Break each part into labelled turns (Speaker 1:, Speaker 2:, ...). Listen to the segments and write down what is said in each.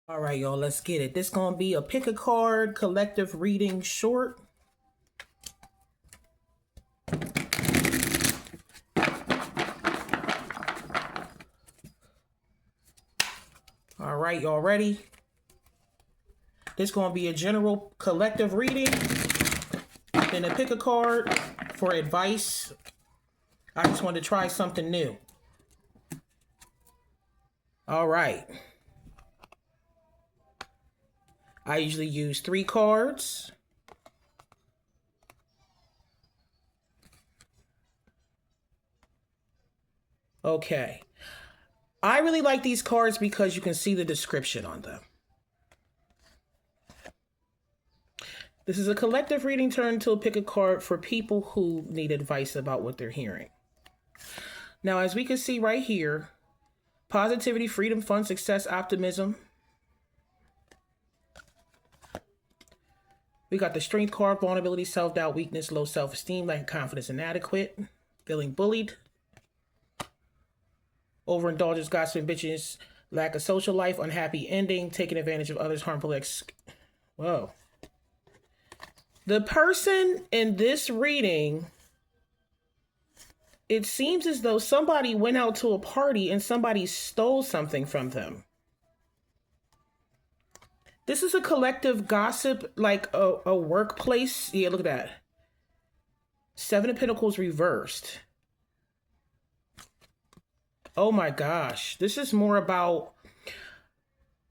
Speaker 1: All right, y'all, let's get it. This gonna be a pick a card collective reading short. All right, y'all ready? This gonna be a general collective reading. Then a pick a card for advice. I just wanted to try something new. All right. I usually use 3 cards. Okay. I really like these cards because you can see the description on them. This is a collective reading. Turn to pick a card for people who need advice about what they're hearing. Now, as we can see right here, positivity, freedom, fun, success, optimism. We got the strength card, vulnerability, self-doubt, weakness, low self-esteem, lack of confidence, inadequate, feeling bullied, overindulgence, gossiping, bitches, lack of social life, unhappy ending, taking advantage of others, harmful Whoa. The person in this reading, it seems as though somebody went out to a party and somebody stole something from them. This is a collective gossip, like a workplace. Yeah, look at that. 7 of Pentacles reversed. Oh my gosh. This is more about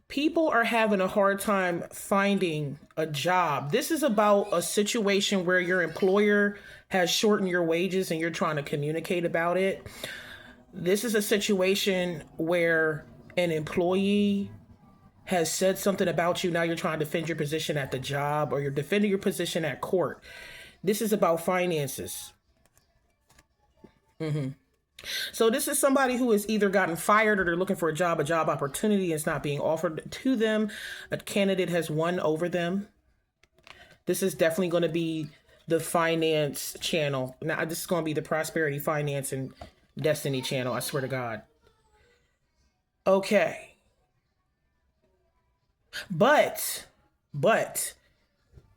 Speaker 1: people are having a hard time finding a job. This is about a situation where your employer has shortened your wages and you're trying to communicate about it. This is a situation where an employee has said something about you. Now you're trying to defend your position at the job, or you're defending your position at court. This is about finances. So this is somebody who has either gotten fired or they're looking for a job opportunity is not being offered to them. A candidate has won over them. This is definitely going to be the finance channel. Now, this is going to be the prosperity, finance, and destiny channel. I swear to God. Okay. But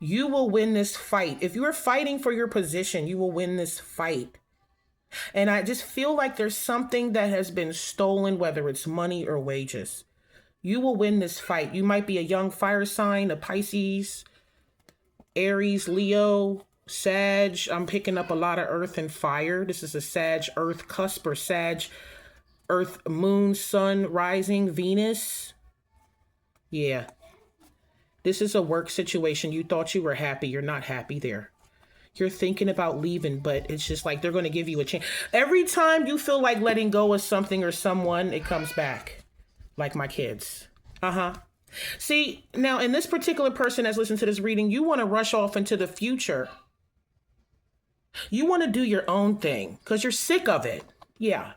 Speaker 1: you will win this fight. If you are fighting for your position, you will win this fight. And I just feel like there's something that has been stolen, whether it's money or wages. You will win this fight. You might be a young fire sign, a Pisces, Aries, Leo, Sag. I'm picking up a lot of earth and fire. This is a Sag earth cusp, or Sag earth, moon, sun, rising, Venus. Yeah. This is a work situation. You thought you were happy. You're not happy there. You're thinking about leaving, but it's just like they're going to give you a chance. Every time you feel like letting go of something or someone, it comes back. Like my kids. See, now in this particular person that's listening to this reading, you want to rush off into the future. You want to do your own thing because you're sick of it. Yeah.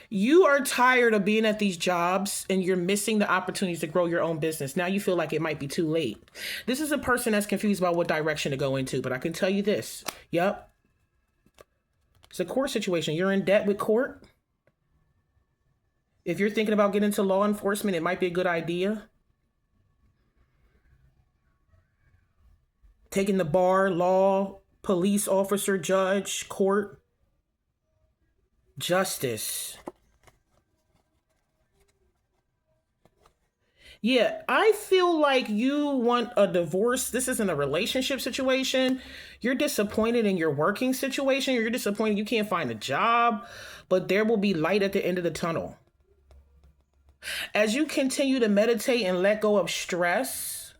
Speaker 1: You are tired of being at these jobs and you're missing the opportunities to grow your own business. Now you feel like it might be too late. This is a person that's confused about what direction to go into, but I can tell you this. Yep. It's a court situation. You're in debt with court. If you're thinking about getting into law enforcement, it might be a good idea. Taking the bar, law, police officer, judge, court, justice. Yeah, I feel like you want a divorce. This isn't a relationship situation. You're disappointed in your working situation. You're disappointed you can't find a job, but there will be light at the end of the tunnel. As you continue to meditate and let go of stress,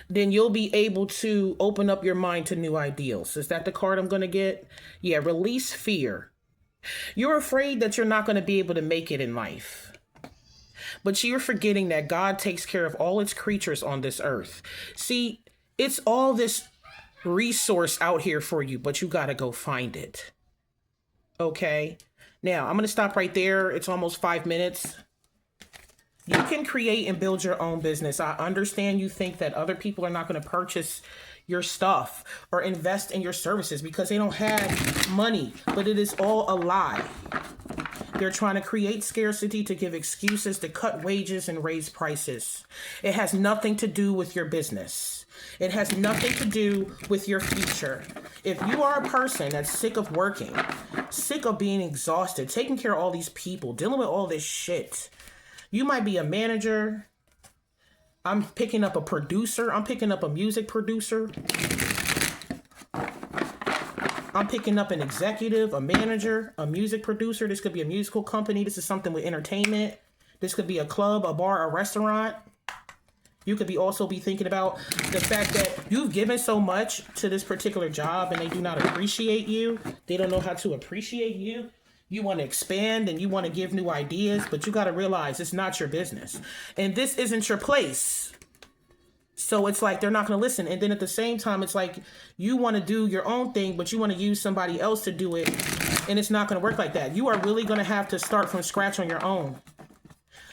Speaker 1: then you'll be able to open up your mind to new ideals. Is that the card I'm going to get? Yeah, release fear. You're afraid that you're not going to be able to make it in life. But you're forgetting that God takes care of all its creatures on this earth. See, it's all this resource out here for you, but you got to go find it. Okay? Now, I'm going to stop right there. It's almost 5 minutes. You can create and build your own business. I understand you think that other people are not going to purchase your stuff or invest in your services because they don't have money, but it is all a lie. They're trying to create scarcity to give excuses to cut wages and raise prices. It has nothing to do with your business. It has nothing to do with your future. If you are a person that's sick of working, sick of being exhausted, taking care of all these people, dealing with all this shit, you might be a manager. I'm picking up a producer. I'm picking up a music producer. I'm picking up an executive, a manager, a music producer. This could be a musical company. This is something with entertainment. This could be a club, a bar, a restaurant. You could also be thinking about the fact that you've given so much to this particular job and they do not appreciate you. They don't know how to appreciate you. You want to expand and you want to give new ideas, but you got to realize it's not your business. And this isn't your place. So it's like they're not going to listen. And then at the same time, it's like you want to do your own thing, but you want to use somebody else to do it. And it's not going to work like that. You are really going to have to start from scratch on your own.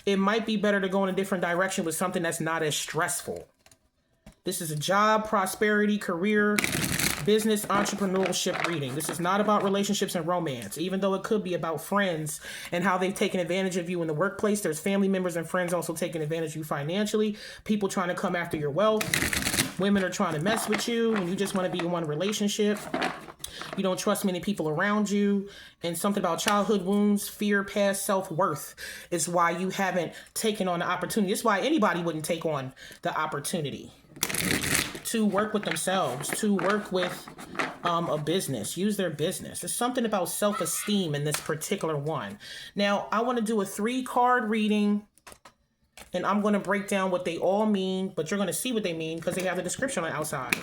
Speaker 1: It might be better to go in a different direction with something that's not as stressful. This is a job, prosperity, career, business, entrepreneurship reading. This is not about relationships and romance, even though it could be about friends and how they've taken advantage of you in the workplace. There's family members and friends also taking advantage of you financially. People trying to come after your wealth. Women are trying to mess with you and you just want to be in one relationship. You don't trust many people around you. And something about childhood wounds, fear, past self-worth is why you haven't taken on the opportunity. It's why anybody wouldn't take on the opportunity to work with themselves, to work with a business, use their business. There's something about self-esteem in this particular one. Now, I want to do a 3-card reading, and I'm going to break down what they all mean, but you're going to see what they mean because they have the description on the outside.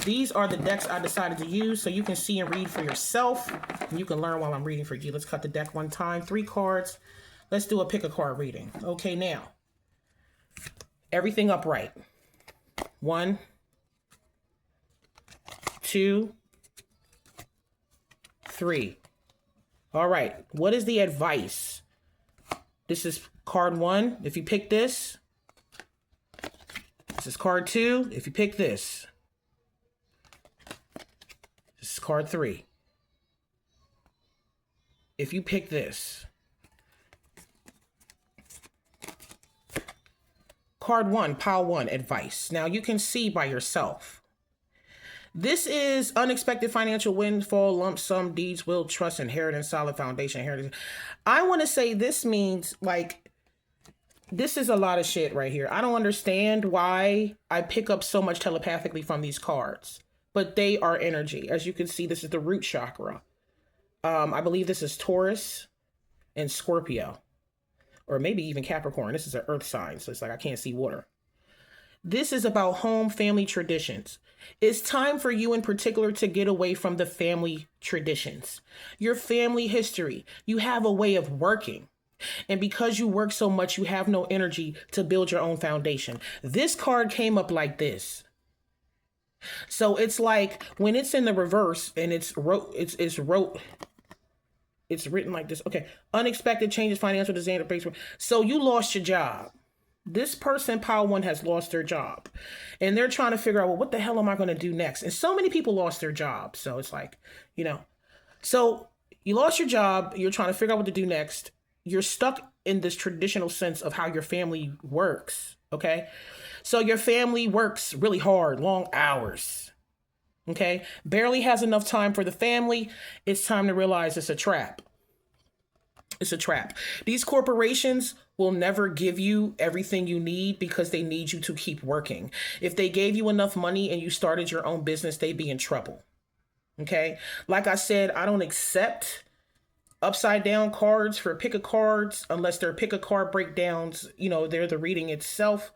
Speaker 1: These are the decks I decided to use so you can see and read for yourself, and you can learn while I'm reading for you. Let's cut the deck one time, 3 cards. Let's do a pick a card reading. Okay, now, everything upright. 1, 2, 3. All right. What is the advice? This is card 1. If you pick this is card 2. If you pick this is card 3. If you pick this, card 1, pile 1, advice. Now you can see by yourself. This is unexpected financial windfall, lump sum, deeds, will, trust, inheritance, solid foundation, inheritance. I want to say this means like, this is a lot of shit right here. I don't understand why I pick up so much telepathically from these cards, but they are energy. As you can see, this is the root chakra. I believe this is Taurus and Scorpio, or maybe even Capricorn. This is an earth sign, so it's like I can't see water. This is about home, family traditions. It's time for you in particular to get away from the family traditions. Your family history. You have a way of working. And because you work so much, you have no energy to build your own foundation. This card came up like this. So it's like when it's in the reverse and it's written like this. Okay. Unexpected changes, financial disaster. So you lost your job. This person, pile 1, has lost their job and they're trying to figure out, well, what the hell am I going to do next? And so many people lost their job. So it's like, so you lost your job. You're trying to figure out what to do next. You're stuck in this traditional sense of how your family works. Okay. So your family works really hard, long hours. Okay. Barely has enough time for the family. It's time to realize it's a trap. It's a trap. These corporations will never give you everything you need because they need you to keep working. If they gave you enough money and you started your own business, they'd be in trouble. Okay. Like I said, I don't accept upside down cards for pick a cards unless they're pick a card breakdowns. They're the reading itself.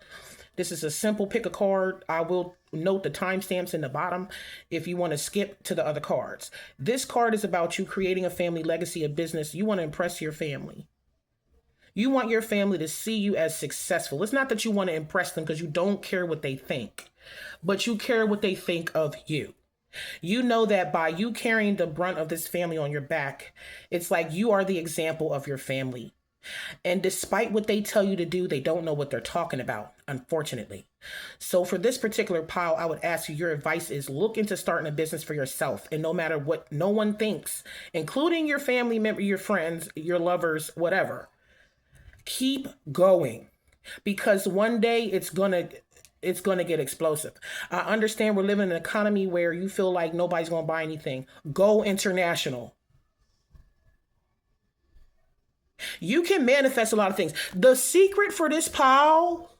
Speaker 1: This is a simple pick a card. I will note the timestamps in the bottom if you want to skip to the other cards. This card is about you creating a family legacy of business. You want to impress your family. You want your family to see you as successful. It's not that you want to impress them because you don't care what they think, but you care what they think of you. You know that by you carrying the brunt of this family on your back, it's like you are the example of your family. And despite what they tell you to do, they don't know what they're talking about, unfortunately. So for this particular pile, I would ask you, your advice is look into starting a business for yourself. And no matter what no one thinks, including your family member, your friends, your lovers, whatever, keep going. Because one day it's gonna get explosive. I understand we're living in an economy where you feel like nobody's gonna buy anything. Go international. You can manifest a lot of things. The secret for this pile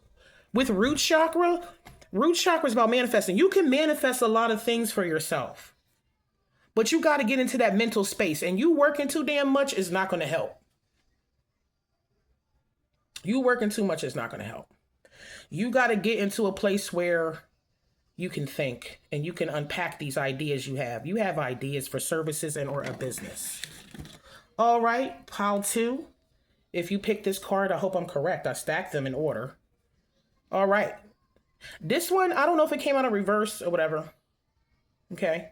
Speaker 1: with root chakra is about manifesting. You can manifest a lot of things for yourself, but you got to get into that mental space, and you working too damn much is not going to help. You working too much is not going to help. You got to get into a place where you can think and you can unpack these ideas you have. You have ideas for services and or a business. All right, pile 2. If you pick this card, I hope I'm correct. I stacked them in order. All right. This one, I don't know if it came out in reverse or whatever. Okay.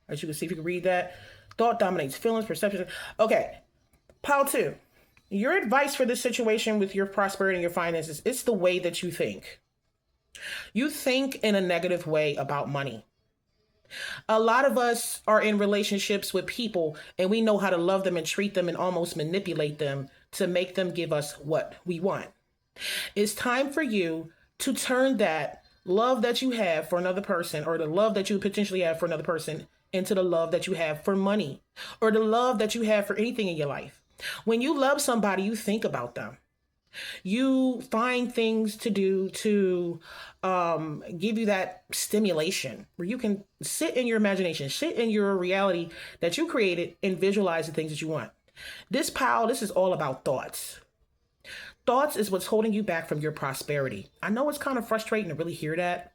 Speaker 1: As you can see, if you can read that. Thought dominates feelings, perception. Okay. Pile 2. Your advice for this situation with your prosperity and your finances, it's the way that you think. You think in a negative way about money. A lot of us are in relationships with people and we know how to love them and treat them and almost manipulate them to make them give us what we want. It's time for you to turn that love that you have for another person, or the love that you potentially have for another person, into the love that you have for money, or the love that you have for anything in your life. When you love somebody, you think about them. You find things to do to give you that stimulation where you can sit in your imagination, sit in your reality that you created, and visualize the things that you want. This pile, this is all about thoughts. Thoughts is what's holding you back from your prosperity. I know it's kind of frustrating to really hear that.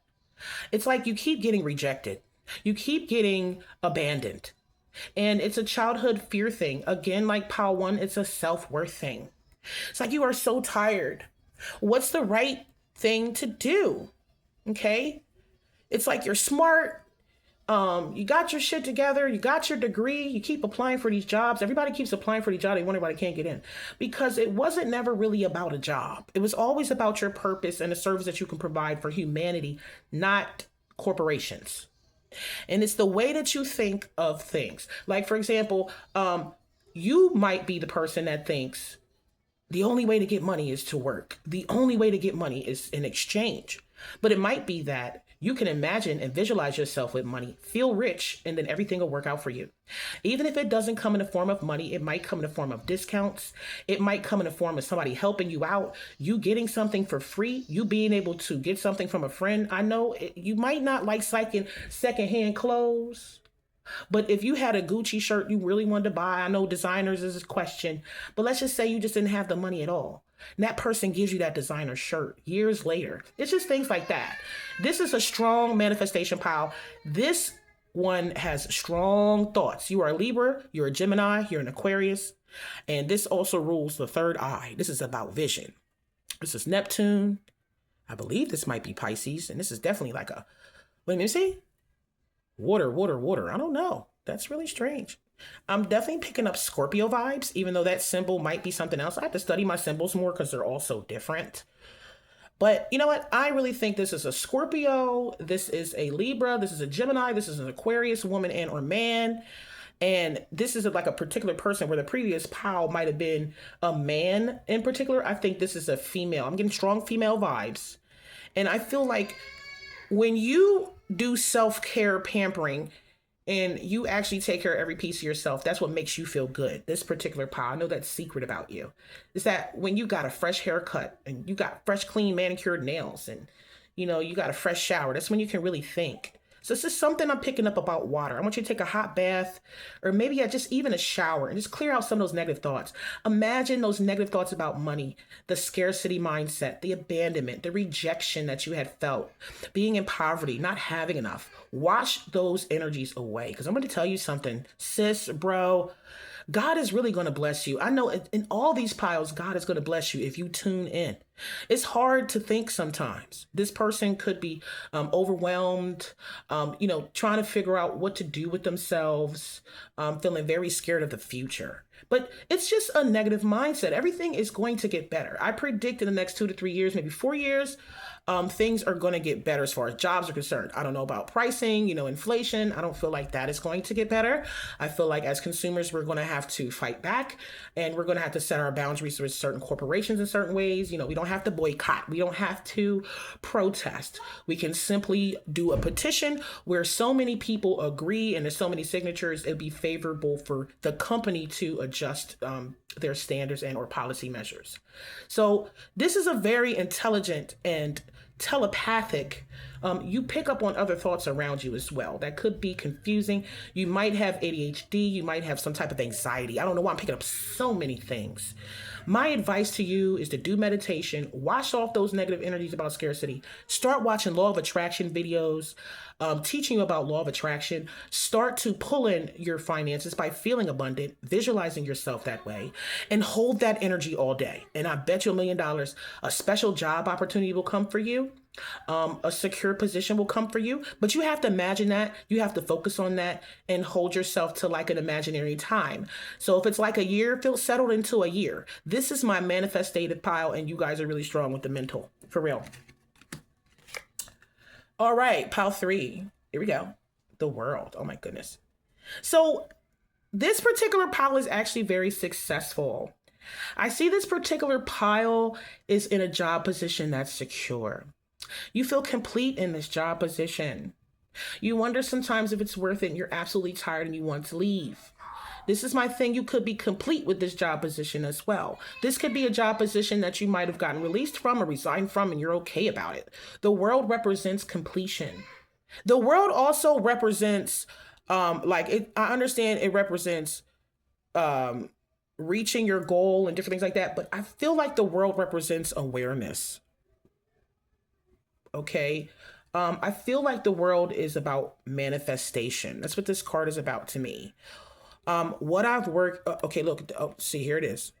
Speaker 1: It's like you keep getting rejected. You keep getting abandoned. And it's a childhood fear thing. Again, like pile 1, it's a self-worth thing. It's like you are so tired. What's the right thing to do? Okay? It's like you're smart. You got your shit together. You got your degree. You keep applying for these jobs. Everybody keeps applying for these jobs. They wonder why they can't get in. Because it wasn't never really about a job. It was always about your purpose and the service that you can provide for humanity, not corporations. And it's the way that you think of things. Like, for example, you might be the person that thinks the only way to get money is to work. The only way to get money is in exchange. But it might be that you can imagine and visualize yourself with money, feel rich, and then everything will work out for you. Even if it doesn't come in the form of money, it might come in the form of discounts. It might come in the form of somebody helping you out, you getting something for free, you being able to get something from a friend. I know you might not like secondhand clothes, but if you had a Gucci shirt you really wanted to buy, I know designers is a question, but let's just say you just didn't have the money at all. And that person gives you that designer shirt years later. It's just things like that. This is a strong manifestation pile. This one has strong thoughts. You are a Libra, you're a Gemini, you're an Aquarius, and this also rules the third eye. This is about vision. This is Neptune. I believe this might be Pisces, and this is definitely like a, let me see. Water. I don't know. That's really strange. I'm definitely picking up Scorpio vibes, even though that symbol might be something else. I have to study my symbols more because they're all so different. But you know what? I really think this is a Scorpio. This is a Libra. This is a Gemini. This is an Aquarius woman and or man. And this is like a particular person where the previous pile might have been a man in particular. I think this is a female. I'm getting strong female vibes. And I feel like when you do self-care pampering and you actually take care of every piece of yourself, that's what makes you feel good. This particular pile, I know that secret about you, is that when you got a fresh haircut and you got fresh, clean, manicured nails and, you got a fresh shower, that's when you can really think. So this is something I'm picking up about water. I want you to take a hot bath or maybe just even a shower and just clear out some of those negative thoughts. Imagine those negative thoughts about money, the scarcity mindset, the abandonment, the rejection that you had felt, being in poverty, not having enough. Wash those energies away. Because I'm going to tell you something, sis, bro, God is really going to bless you. I know in all these piles, God is going to bless you if you tune in. It's hard to think sometimes. This person could be overwhelmed, trying to figure out what to do with themselves, feeling very scared of the future. But it's just a negative mindset. Everything is going to get better. I predict in the next 2 to 3 years, maybe 4 years, things are going to get better as far as jobs are concerned. I don't know about pricing, inflation. I don't feel like that is going to get better. I feel like as consumers, we're going to have to fight back, and we're going to have to set our boundaries with certain corporations in certain ways. We don't have to boycott. We don't have to protest. We can simply do a petition where so many people agree and there's so many signatures, it'd be favorable for the company to adjust their standards and or policy measures. So this is a very intelligent and telepathic, you pick up on other thoughts around you as well. That could be confusing. You might have ADHD. You might have some type of anxiety. I don't know why I'm picking up so many things. My advice to you is to do meditation, wash off those negative energies about scarcity, start watching law of attraction videos, teaching you about law of attraction, start to pull in your finances by feeling abundant, visualizing yourself that way, and hold that energy all day. And I bet you $1 million, a special job opportunity will come for you. A secure position will come for you, but you have to imagine that. You have to focus on that and hold yourself to like an imaginary time. So if it's like a year, feel settled into a year. This is my manifested pile, and you guys are really strong with the mental, for real. All right, pile 3. Here we go. The world. Oh my goodness. So this particular pile is actually very successful. I see this particular pile is in a job position that's secure. You feel complete in this job position. You wonder sometimes if it's worth it, and you're absolutely tired and you want to leave. This is my thing. You could be complete with this job position as well. This could be a job position that you might have gotten released from or resigned from, and you're okay about it. The world represents completion. The world also represents, I understand it represents reaching your goal and different things like that, but I feel like the world represents awareness. Okay. I feel like the world is about manifestation. That's what this card is about to me. What I've worked, okay, look, see, here it is.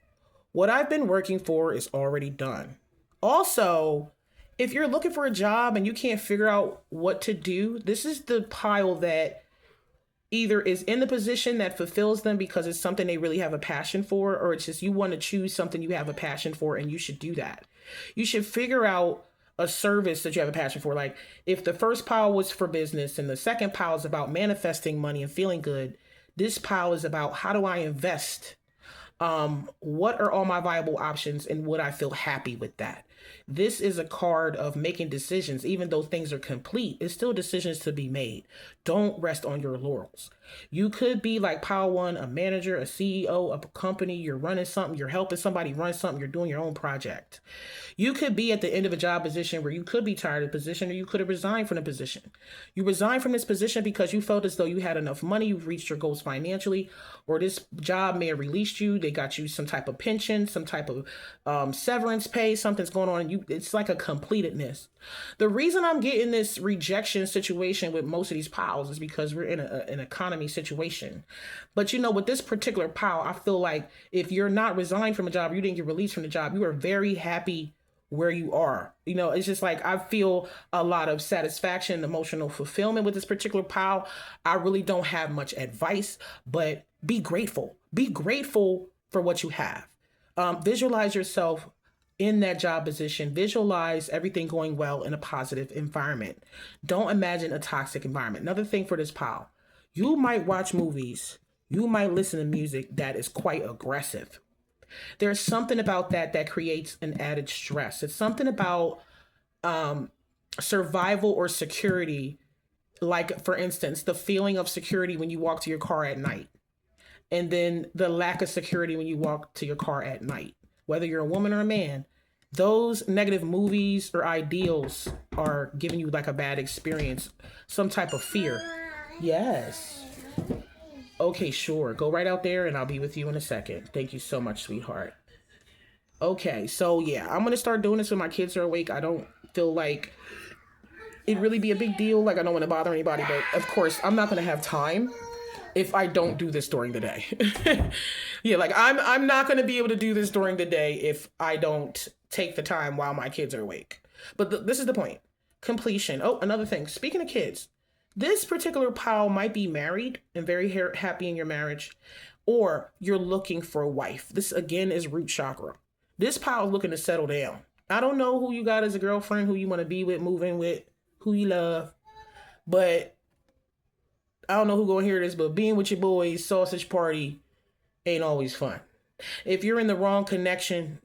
Speaker 1: What I've been working for is already done. Also, if you're looking for a job and you can't figure out what to do, this is the pile that either is in the position that fulfills them because it's something they really have a passion for, or it's just you want to choose something you have a passion for, and you should do that. You should figure out a service that you have a passion for. Like if the first pile was for business and the second pile is about manifesting money and feeling good, this pile is about how do I invest? What are all my viable options, and would I feel happy with that? This is a card of making decisions. Even though things are complete, it's still decisions to be made. Don't rest on your laurels. You could be like pile 1, a manager, a CEO of a company. You're running something. You're helping somebody run something. You're doing your own project. You could be at the end of a job position where you could be tired of the position, or you could have resigned from the position. You resigned from this position because you felt as though you had enough money. You've reached your goals financially, or this job may have released you. They got you some type of pension, some type of severance pay. Something's going on. It's like a completedness. The reason I'm getting this rejection situation with most of these piles is because we're in an economy situation. But with this particular pile, I feel like if you're not resigned from a job, you didn't get released from the job, you are very happy where you are. It's just like I feel a lot of satisfaction, emotional fulfillment with this particular pile. I really don't have much advice, but be grateful. Be grateful for what you have. Visualize yourself in that job position. Visualize everything going well in a positive environment. Don't imagine a toxic environment. Another thing for this pile, you might watch movies, you might listen to music that is quite aggressive. There's something about that creates an added stress. It's something about survival or security. Like, for instance, the feeling of security when you walk to your car at night, and then the lack of security when you walk to your car at night. Whether you're a woman or a man, those negative movies or ideals are giving you like a bad experience, some type of fear. Yes. Okay, sure. Go right out there and I'll be with you in a second. Thank you so much, sweetheart. Okay, so yeah, I'm going to start doing this when my kids are awake. I don't feel like it'd really be a big deal. Like, I don't want to bother anybody, but of course, I'm not going to have time if I don't do this during the day. Yeah, like I'm not going to be able to do this during the day if I don't take the time while my kids are awake. But this is the point. Completion. Oh, another thing. Speaking of kids, this particular pal might be married and very happy in your marriage, or you're looking for a wife. This again is root chakra. This pal is looking to settle down. I don't know who you got as a girlfriend, who you want to be with, move in with, who you love, but I don't know who gonna hear this, but being with your boys, sausage party, ain't always fun. If you're in the wrong connection,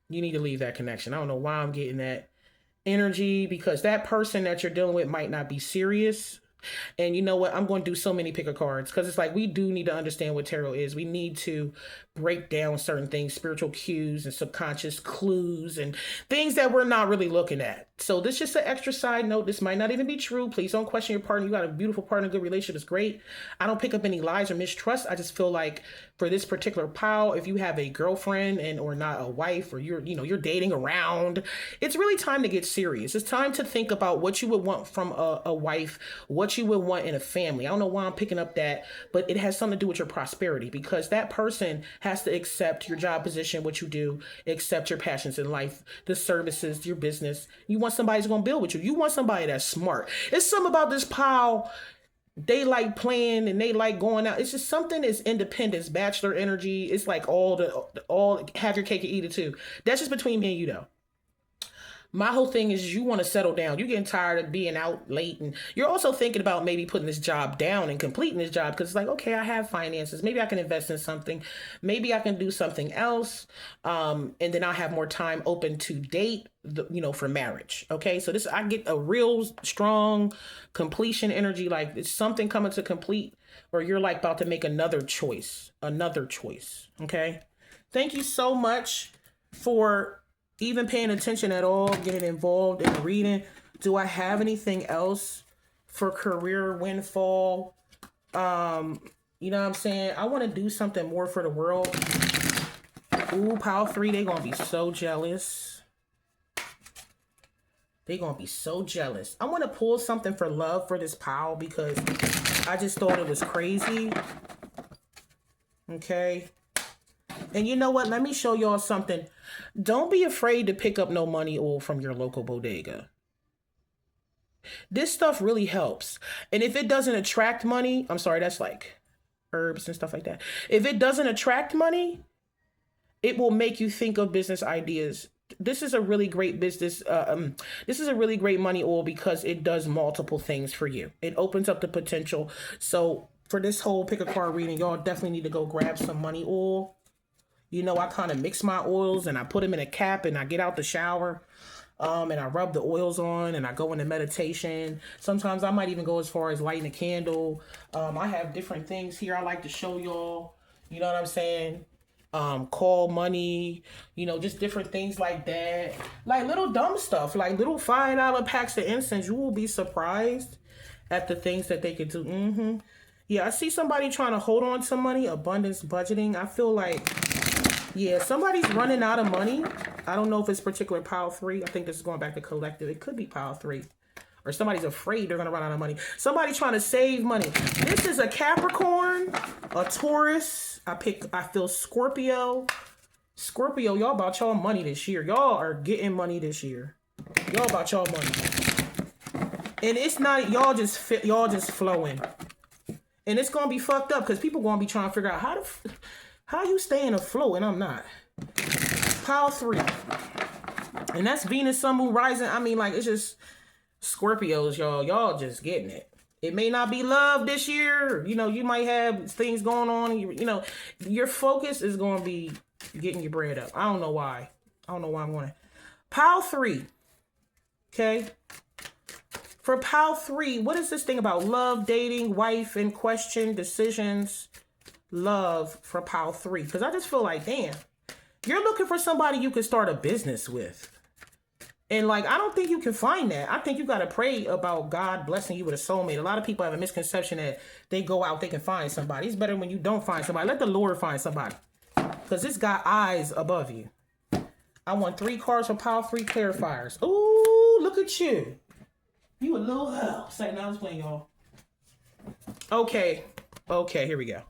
Speaker 1: you need to leave that connection. I don't know why I'm getting that energy, because that person that you're dealing with might not be serious. And you know what? I'm going to do so many pick of cards, because it's like we do need to understand what tarot is. We need to break down certain things, spiritual cues and subconscious clues and things that we're not really looking at. So this is just an extra side note. This might not even be true. Please don't question your partner. You got a beautiful partner, good relationship. It's great. I don't pick up any lies or mistrust. I just feel like for this particular pal, if you have a girlfriend and or not a wife, or you're dating around, it's really time to get serious. It's time to think about what you would want from a wife, what you would want in a family. I don't know why I'm picking up that, but it has something to do with your prosperity, because that person has to accept your job position, what you do, accept your passions in life, the services, your business. You want somebody who's going to build with you. You want somebody that's smart. It's something about this pile. They like playing and they like going out. It's just something that's independence, bachelor energy. It's like all have your cake and eat it too. That's just between me and you though. My whole thing is you want to settle down. You're getting tired of being out late, and you're also thinking about maybe putting this job down and completing this job, because it's like, okay, I have finances. Maybe I can invest in something. Maybe I can do something else. And then I'll have more time open to date, for marriage. Okay. So I get a real strong completion energy. Like it's something coming to complete, or you're like about to make another choice. Okay. Thank you so much for even paying attention at all, getting involved in the reading. Do I have anything else for career windfall? You know what I'm saying? I want to do something more for the world. Ooh, Pile 3, they gonna be so jealous. They gonna be so jealous. I want to pull something for love for this pile, because I just thought it was crazy. Okay. And you know what? Let me show y'all something. Don't be afraid to pick up no money oil from your local bodega. This stuff really helps. And if it doesn't attract money, I'm sorry, that's like herbs and stuff like that. If it doesn't attract money, it will make you think of business ideas. This is a really great business. This is a really great money oil, because it does multiple things for you. It opens up the potential. So for this whole pick a card reading, y'all definitely need to go grab some money oil. I kind of mix my oils and I put them in a cap, and I get out the shower and I rub the oils on, and I go into meditation. Sometimes I might even go as far as lighting a candle. I have different things here I like to show y'all. You know what I'm saying? Call money, just different things like that. Like little dumb stuff, like little $5 packs of incense. You will be surprised at the things that they could do. Yeah, I see somebody trying to hold on to money, abundance budgeting. I feel like, yeah, somebody's running out of money. I don't know if it's particular Pile 3. I think this is going back to collective. It could be Pile 3. Or somebody's afraid they're going to run out of money. Somebody trying to save money. This is a Capricorn, a Taurus. I feel Scorpio. Scorpio, y'all about y'all money this year. Y'all are getting money this year. Y'all about y'all money. And it's not, y'all just flowing. And it's going to be fucked up, because people going to be trying to figure out how you staying afloat, and I'm not. Pile 3. And that's Venus, Sun, Moon, Rising. I mean, like, it's just Scorpios, y'all. Y'all just getting it. It may not be love this year. You might have things going on. Your focus is going to be getting your bread up. I don't know why. I'm going to. Pile 3. Okay. For Pile 3, what is this thing about love, dating, wife in question, decisions, love for Pile 3? Because I just feel like, damn, you're looking for somebody you can start a business with. And like, I don't think you can find that. I think you got to pray about God blessing you with a soulmate. A lot of people have a misconception that they go out, they can find somebody. It's better when you don't find somebody. Let the Lord find somebody, because it's got eyes above you. I want 3 cards for Pile 3 clarifiers. Ooh, look at you. You a little hell. Second, I was playing, y'all. Okay. Okay, here we go.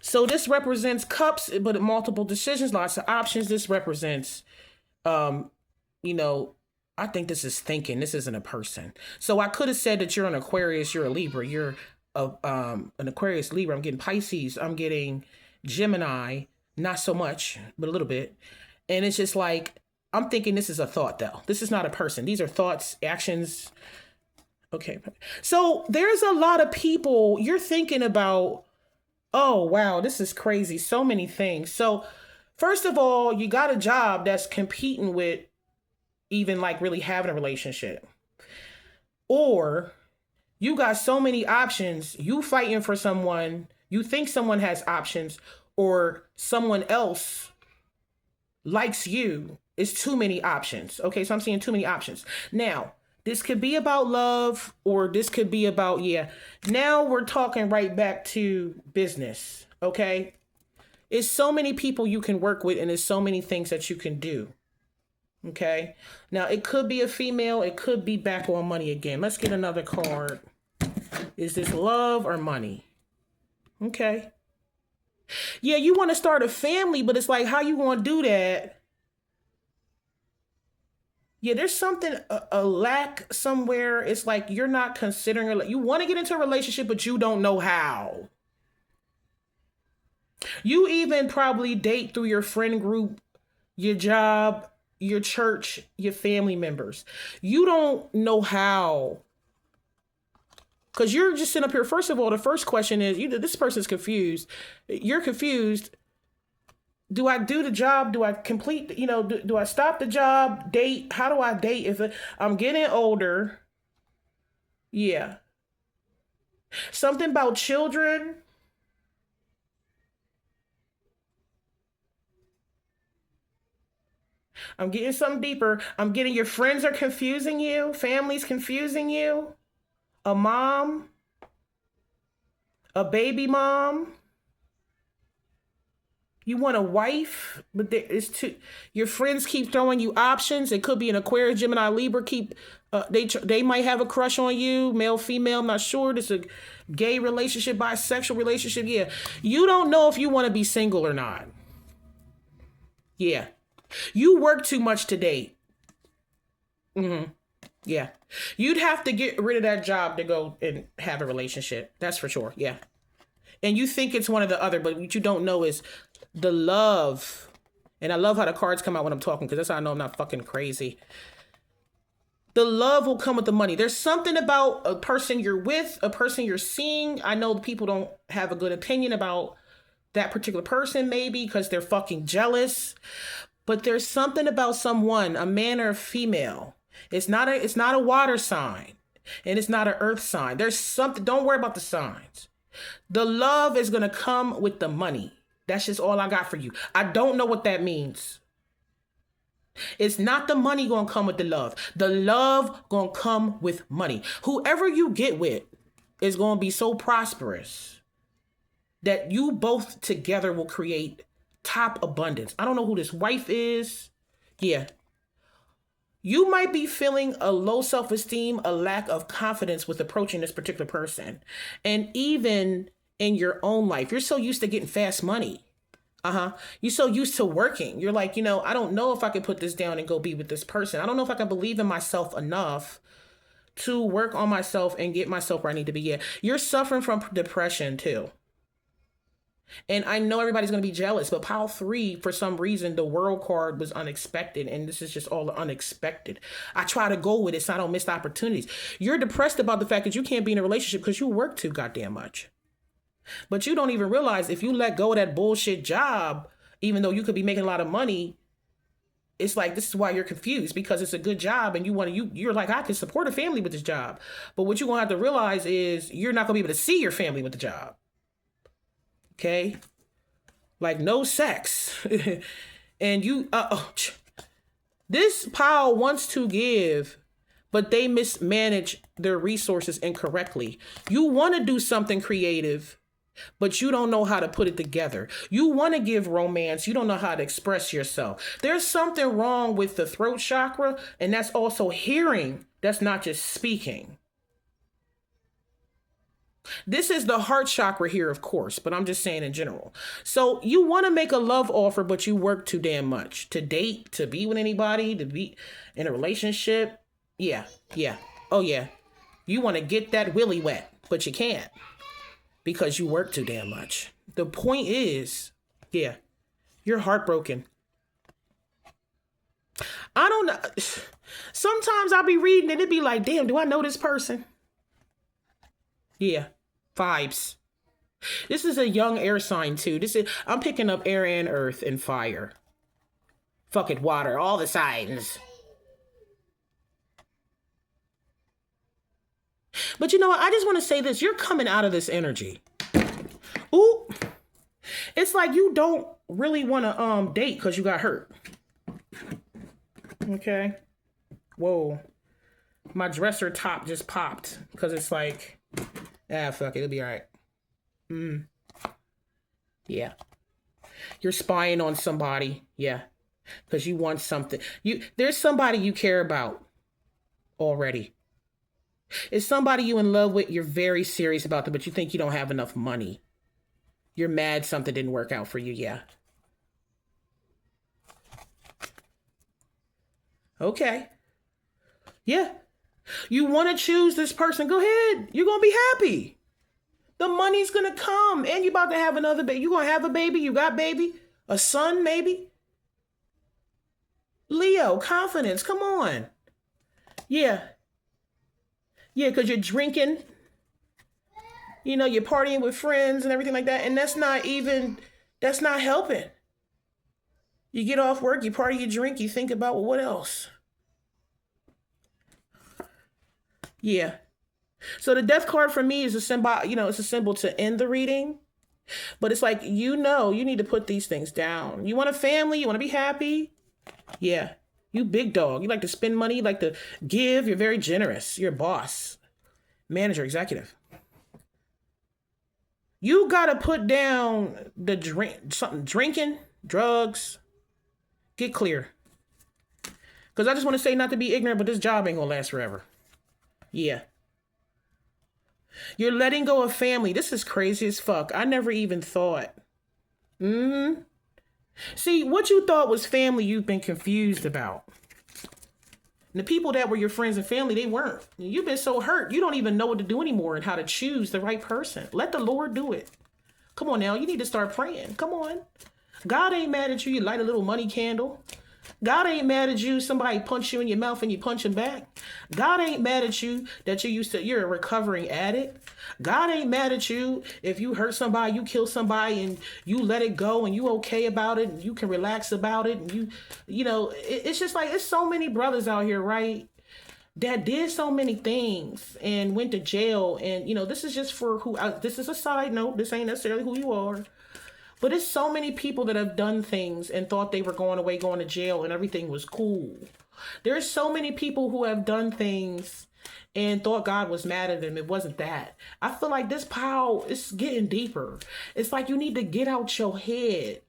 Speaker 1: So this represents cups, but multiple decisions, lots of options. This represents, you know, I think this is thinking. This isn't a person. So I could have said that you're an Aquarius, you're a Libra, you're an Aquarius Libra. I'm getting Pisces. I'm getting Gemini. Not so much, but a little bit. And it's just like, I'm thinking this is a thought though. This is not a person. These are thoughts, actions. Okay. So there's a lot of people you're thinking about. Oh, wow, this is crazy. So many things. So, first of all, you got a job that's competing with even like really having a relationship. Or you got so many options. You fighting for someone. You think someone has options or someone else likes you. It's too many options. Okay, so I'm seeing too many options. Now, this could be about love or this could be about, yeah. Now we're talking right back to business, okay? It's so many people you can work with and there's so many things that you can do, okay? Now, it could be a female. It could be back on money again. Let's get another card. Is this love or money? Okay. Yeah, you want to start a family, but it's like, how you going to do that? Yeah, there's something, a lack somewhere. It's like you're not considering, you want to get into a relationship, but you don't know how. You even probably date through your friend group, your job, your church, your family members. You don't know how. Because you're just sitting up here. First of all, the first question is, this person's confused. You're confused. Do I do the job? Do I complete, do I stop the job, date? How do I date? If I'm getting older. Yeah. Something about children. I'm getting something deeper. I'm getting your friends are confusing you. Family's confusing you. A mom. A baby mom. You want a wife, but it's too. Your friends keep throwing you options. It could be an Aquarius, Gemini, Libra. They might have a crush on you, male, female. I'm not sure. This is a gay relationship, bisexual relationship. Yeah, you don't know if you want to be single or not. Yeah, you work too much to date. Yeah, you'd have to get rid of that job to go and have a relationship. That's for sure. Yeah, and you think it's one or the other, but what you don't know is the love. And I love how the cards come out when I'm talking because that's how I know I'm not fucking crazy. The love will come with the money. There's something about a person you're with, a person you're seeing. I know people don't have a good opinion about that particular person maybe because they're fucking jealous. But there's something about someone, a man or a female. It's not a water sign and it's not an earth sign. There's something, don't worry about the signs. The love is going to come with the money. That's just all I got for you. I don't know what that means. It's not the money going to come with the love. The love going to come with money. Whoever you get with is going to be so prosperous that you both together will create top abundance. I don't know who this wife is. Yeah. You might be feeling a low self-esteem, a lack of confidence with approaching this particular person. And even in your own life, you're so used to getting fast money. You're so used to working. You're like, I don't know if I can put this down and go be with this person. I don't know if I can believe in myself enough to work on myself and get myself where I need to be. Yeah, you're suffering from depression too. And I know everybody's going to be jealous, but pile 3, for some reason, the world card was unexpected. And this is just all unexpected. I try to go with it so I don't miss the opportunities. You're depressed about the fact that you can't be in a relationship because you work too goddamn much. But you don't even realize if you let go of that bullshit job, even though you could be making a lot of money, it's like, this is why you're confused because it's a good job and you're like, I can support a family with this job. But what you're going to have to realize is you're not going to be able to see your family with the job. Okay? Like no sex. And this pile wants to give, but they mismanage their resources incorrectly. You want to do something creative, but you don't know how to put it together. You want to give romance. You don't know how to express yourself. There's something wrong with the throat chakra, and that's also hearing. That's not just speaking. This is the heart chakra here, of course, but I'm just saying in general. So you want to make a love offer, but you work too damn much to date, to be with anybody, to be in a relationship. Yeah, yeah. Oh, yeah. You want to get that willy wet, but you can't because you work too damn much. The point is, yeah, you're heartbroken. I don't know. Sometimes I'll be reading and it'd be like, damn, do I know this person? Yeah, vibes. This is a young air sign too. I'm picking up air and earth and fire. Fuck it, water, all the signs. But you know what? I just want to say this. You're coming out of this energy. Ooh. It's like you don't really want to date because you got hurt. Okay. Whoa. My dresser top just popped because it's like, fuck it, it'll be all right. Yeah. You're spying on somebody. Yeah. Because you want something. There's somebody you care about already. It's somebody you in love with. You're very serious about them, but you think you don't have enough money. You're mad something didn't work out for you. Yeah. Okay. Yeah. You want to choose this person. Go ahead. You're going to be happy. The money's going to come. And you're about to have another baby. You're going to have a baby. You got baby. A son, maybe. Leo, confidence. Come on. Yeah. Yeah, because you're drinking. You know, you're partying with friends and everything like that. And that's not helping. You get off work, you party, you drink, you think about, well, what else? Yeah. So the death card for me is a symbol, it's a symbol to end the reading. But it's like, you need to put these things down. You want a family, you want to be happy. Yeah. You big dog. You like to spend money, you like to give. You're very generous. You're a boss, manager, executive. You got to put down the drinking, drugs. Get clear. Because I just want to say not to be ignorant, but this job ain't going to last forever. Yeah. You're letting go of family. This is crazy as fuck. I never even thought. See, what you thought was family, you've been confused about. And the people that were your friends and family, they weren't. You've been so hurt. You don't even know what to do anymore and how to choose the right person. Let the Lord do it. Come on now. You need to start praying. Come on. God ain't mad at you. You light a little money candle. God ain't mad at you. Somebody punch you in your mouth and you punch him back. God ain't mad at you that you're a recovering addict. God ain't mad at you if you hurt somebody, you kill somebody and you let it go and you okay about it and you can relax about it. And it's just like, it's so many brothers out here, right? That did so many things and went to jail. And, this is just this is a side note. This ain't necessarily who you are. But it's so many people that have done things and thought they were going to jail and everything was cool. There's so many people who have done things and thought God was mad at them. It wasn't that. I feel like this pile is getting deeper. It's like you need to get out your head.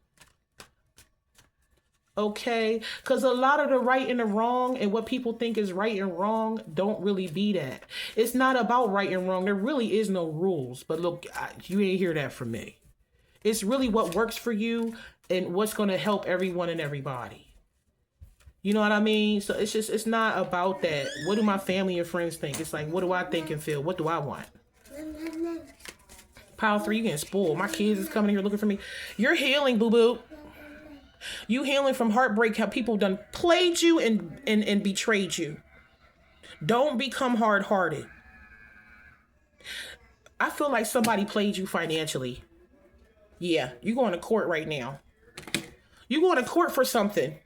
Speaker 1: Okay? Because a lot of the right and the wrong and what people think is right and wrong don't really be that. It's not about right and wrong. There really is no rules. But look, you ain't hear that from me. It's really what works for you and what's going to help everyone and everybody. You know what I mean? So it's not about that. What do my family and friends think? It's like, what do I think and feel? What do I want? Pile 3, you getting spoiled. My kids is coming here looking for me. You're healing, boo-boo. You healing from heartbreak, how people done played you and betrayed you. Don't become hard-hearted. I feel like somebody played you financially. Yeah, you're going to court right now. You're going to court for something.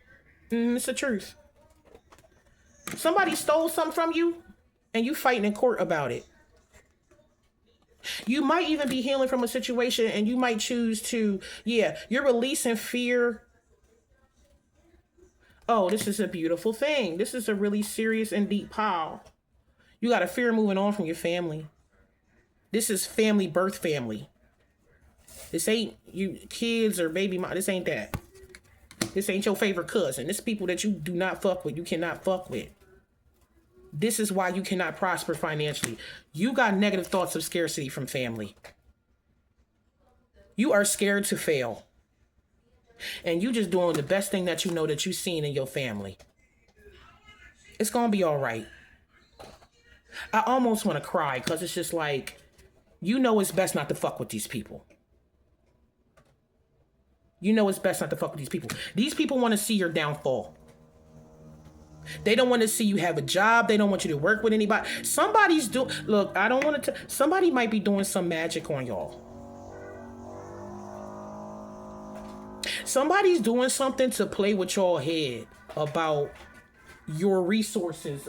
Speaker 1: It's the truth. Somebody stole something from you and you fighting in court about it. You might even be healing from a situation and you might choose to, you're releasing fear. Oh, this is a beautiful thing. This is a really serious and deep pile. You got a fear moving on from your family. This is family, birth family. This ain't you kids or baby mom. This ain't that. This ain't your favorite cousin. This people that you do not fuck with. You cannot fuck with. This is why you cannot prosper financially. You got negative thoughts of scarcity from family. You are scared to fail. And you just doing the best thing that you know that you've seen in your family. It's going to be all right. I almost want to cry because it's just like, you know it's best not to fuck with these people. You know it's best not to fuck with these people. These people want to see your downfall. They don't want to see you have a job. They don't want you to work with anybody. Somebody's doing, look, I don't want to, somebody might be doing some magic on y'all. Somebody's doing something to play with y'all head about your resources,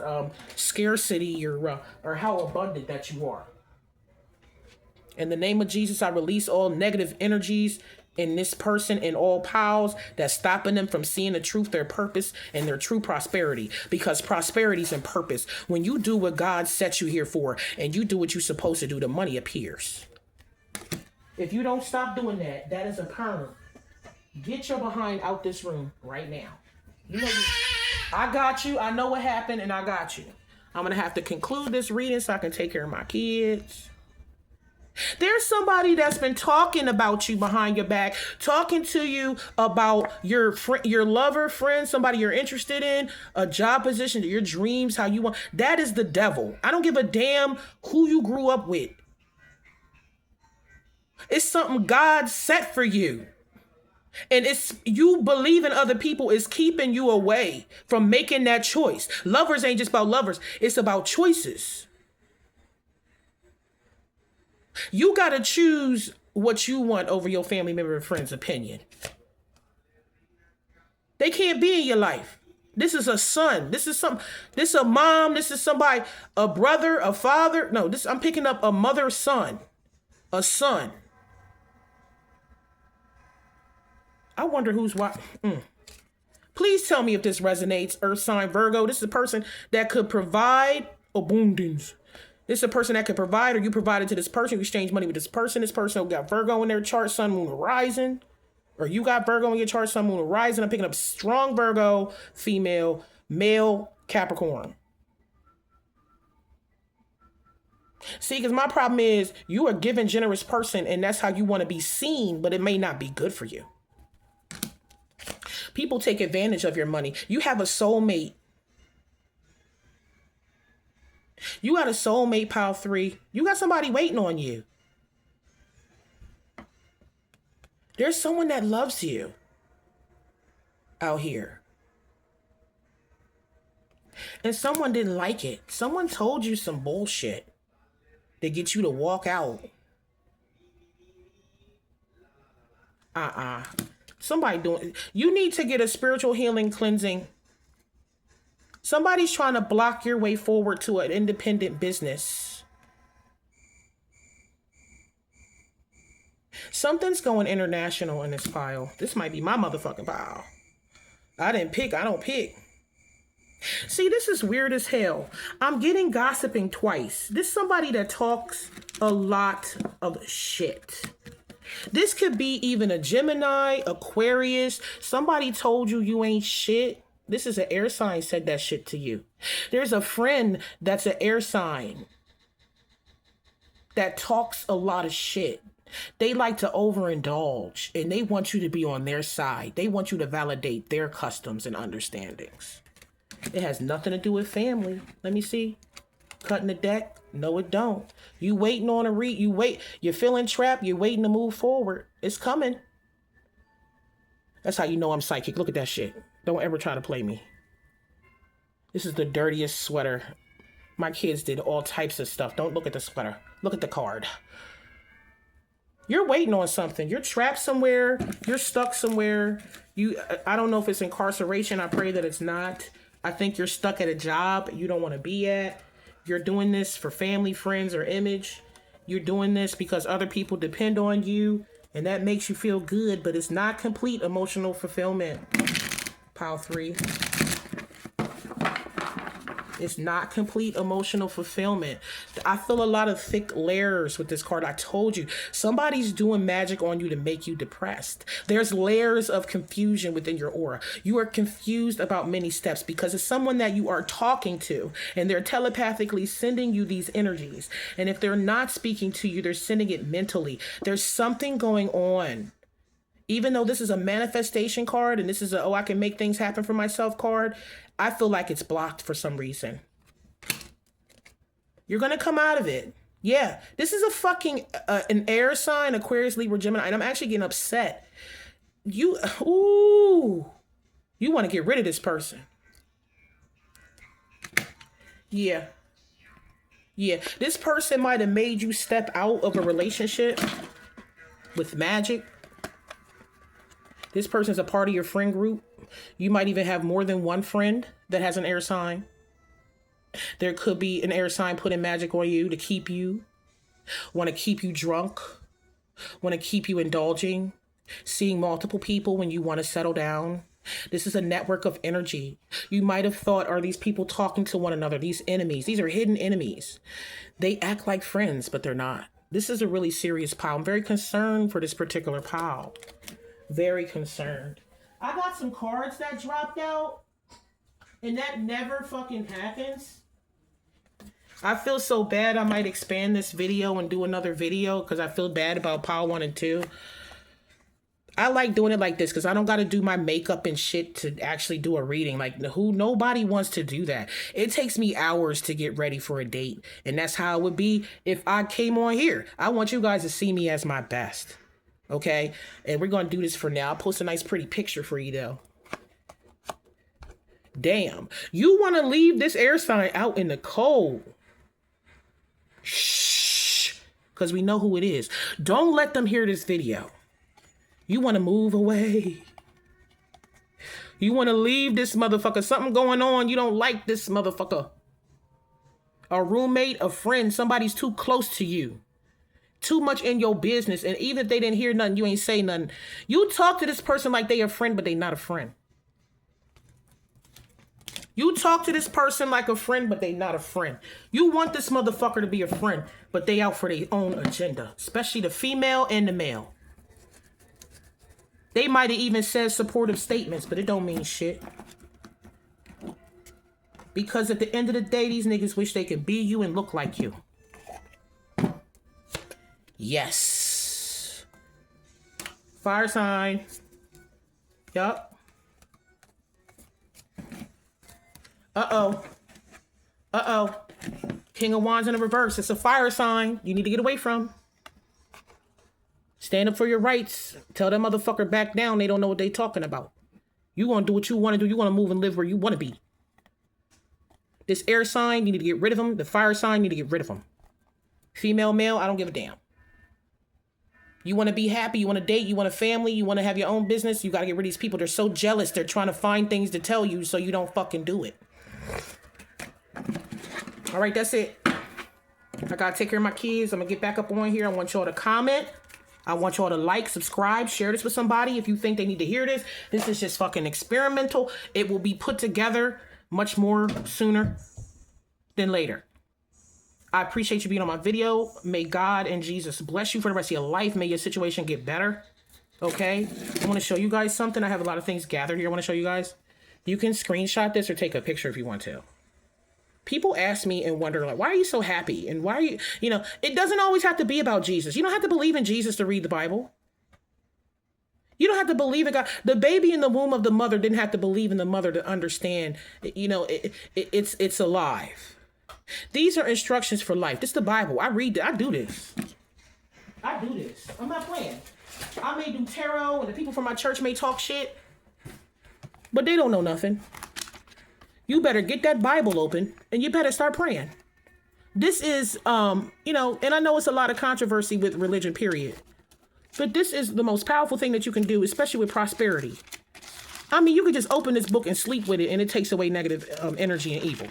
Speaker 1: scarcity, or how abundant that you are. In the name of Jesus, I release all negative energies in this person and all powers that's stopping them from seeing the truth, their purpose, and their true prosperity. Because prosperity is in purpose. When you do what God set you here for, and you do what you're supposed to do, the money appears. If you don't stop doing that, that is a perm. Get your behind out this room right now. You know, I got you. I know what happened, and I got you. I'm going to have to conclude this reading so I can take care of my kids. There's somebody that's been talking about you behind your back, talking to you about your your lover, friend, somebody you're interested in, a job position, your dreams, how you want. That is the devil. I don't give a damn who you grew up with. It's something God set for you. And it's you believing other people is keeping you away from making that choice. Lovers ain't just about lovers. It's about choices. You got to choose what you want over your family member and friend's opinion. They can't be in your life. This is a son. This is a mom. This is somebody, a brother, a father. No, I'm picking up a mother, son, a son. I wonder who's what. Please tell me if this resonates. Earth sign Virgo. This is a person that could provide abundance. This is a person that can provide, or you provided to this person. You exchange money with this person. This person got Virgo in their chart, sun, moon, rising. Or you got Virgo in your chart, sun, moon, rising. I'm picking up strong Virgo, female, male, Capricorn. See, because my problem is you are a giving, generous person, and that's how you want to be seen, but it may not be good for you. People take advantage of your money. You have a soulmate. You got a soulmate, pile 3. You got somebody waiting on you. There's someone that loves you out here. And someone didn't like it. Someone told you some bullshit to get you to walk out. Somebody doing, you need to get a spiritual healing cleansing. Somebody's trying to block your way forward to an independent business. Something's going international in this pile. This might be my motherfucking pile. I didn't pick. I don't pick. See, this is weird as hell. I'm getting gossiping twice. This is somebody that talks a lot of shit. This could be even a Gemini, Aquarius. Somebody told you you ain't shit. This is an air sign said that shit to you. There's a friend that's an air sign that talks a lot of shit. They like to overindulge and they want you to be on their side. They want you to validate their customs and understandings. It has nothing to do with family. Let me see. Cutting the deck. No, it don't. You waiting on a you wait. You're feeling trapped. You're waiting to move forward. It's coming. That's how you know I'm psychic. Look at that shit. Don't ever try to play me. This is the dirtiest sweater. My kids did all types of stuff. Don't look at the sweater. Look at the card. You're waiting on something. You're trapped somewhere. You're stuck somewhere. I don't know if it's incarceration. I pray that it's not. I think you're stuck at a job you don't want to be at. You're doing this for family, friends, or image. You're doing this because other people depend on you, and that makes you feel good, but it's not complete emotional fulfillment. Pile 3. It's not complete emotional fulfillment. I feel a lot of thick layers with this card. I told you, somebody's doing magic on you to make you depressed. There's layers of confusion within your aura. You are confused about many steps because it's someone that you are talking to, and they're telepathically sending you these energies. And if they're not speaking to you, they're sending it mentally. There's something going on. Even though this is a manifestation card and this is a, oh, I can make things happen for myself card, I feel like it's blocked for some reason. You're going to come out of it. Yeah, this is a fucking, an air sign, Aquarius, Libra, Gemini, and I'm actually getting upset. You want to get rid of this person. Yeah. Yeah, this person might have made you step out of a relationship with magic. This person's a part of your friend group. You might even have more than one friend that has an air sign. There could be an air sign putting magic on you to keep you, want to keep you drunk, want to keep you indulging, seeing multiple people when you want to settle down. This is a network of energy. You might have thought, are these people talking to one another? These enemies, these are hidden enemies. They act like friends, but they're not. This is a really serious pile. I'm very concerned for this particular pile. Very concerned. I got some cards that dropped out, and that never fucking happens. I feel so bad I might expand this video and do another video because I feel bad about pile 1 and 2. I like doing it like this because I don't got to do my makeup and shit to actually do a reading. Like, nobody wants to do that. It takes me hours to get ready for a date, and that's how it would be if I came on here. I want you guys to see me as my best. Okay, and we're going to do this for now. I'll post a nice pretty picture for you though. Damn, you want to leave this air sign out in the cold. Shh, because we know who it is. Don't let them hear this video. You want to move away. You want to leave this motherfucker. Something going on. You don't like this motherfucker. A roommate, a friend, somebody's too close to you. Too much in your business, and even if they didn't hear nothing, you ain't say nothing. You talk to this person like they a friend, but they not a friend. You talk to this person like a friend, but they not a friend. You want this motherfucker to be a friend, but they out for their own agenda, especially the female and the male. They might have even said supportive statements, but it don't mean shit. Because at the end of the day, these niggas wish they could be you and look like you. Yes. Fire sign. Yup. Uh-oh. Uh-oh. King of Wands in the reverse. It's a fire sign you need to get away from. Stand up for your rights. Tell that motherfucker back down. They don't know what they talking about. You want to do what you want to do. You want to move and live where you want to be. This air sign, you need to get rid of them. The fire sign, you need to get rid of them. Female, male, I don't give a damn. You want to be happy, you want to date, you want a family, you want to have your own business, you got to get rid of these people. They're so jealous. They're trying to find things to tell you so you don't fucking do it. All right, that's it. I got to take care of my kids. I'm going to get back up on here. I want y'all to comment. I want y'all to like, subscribe, share this with somebody if you think they need to hear this. This is just fucking experimental. It will be put together much more sooner than later. I appreciate you being on my video. May God and Jesus bless you for the rest of your life. May your situation get better. Okay? I want to show you guys something. I have a lot of things gathered here I want to show you guys. You can screenshot this or take a picture if you want to. People ask me and wonder, like, why are you so happy? And why are you, it doesn't always have to be about Jesus. You don't have to believe in Jesus to read the Bible. You don't have to believe in God. The baby in the womb of the mother didn't have to believe in the mother to understand, it's alive. These are instructions for life. This is the Bible. I read it. I do this. I'm not playing. I may do tarot, and the people from my church may talk shit, but they don't know nothing. You better get that Bible open, and you better start praying. This is, and I know it's a lot of controversy with religion, period. But this is the most powerful thing that you can do, especially with prosperity. I mean, you could just open this book and sleep with it, and it takes away negative energy and evil.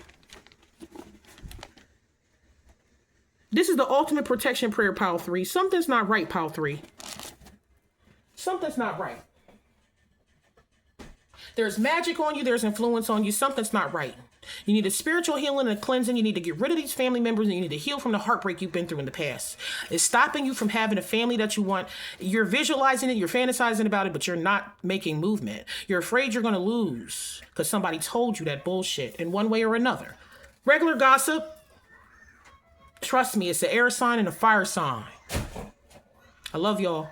Speaker 1: This is the ultimate protection prayer, pile 3. Something's not right, pile 3. Something's not right. There's magic on you. There's influence on you. Something's not right. You need a spiritual healing and a cleansing. You need to get rid of these family members, and you need to heal from the heartbreak you've been through in the past. It's stopping you from having a family that you want. You're visualizing it, you're fantasizing about it, but you're not making movement. You're afraid you're going to lose because somebody told you that bullshit in one way or another. Regular gossip, trust me, it's an air sign and a fire sign. I love y'all.